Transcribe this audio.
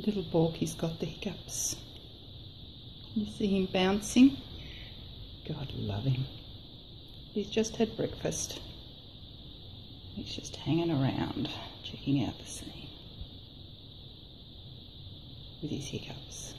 Little Borky's got the hiccups. You see him bouncing? God love him. He's just had breakfast. He's just hanging around, checking out the scene with his hiccups.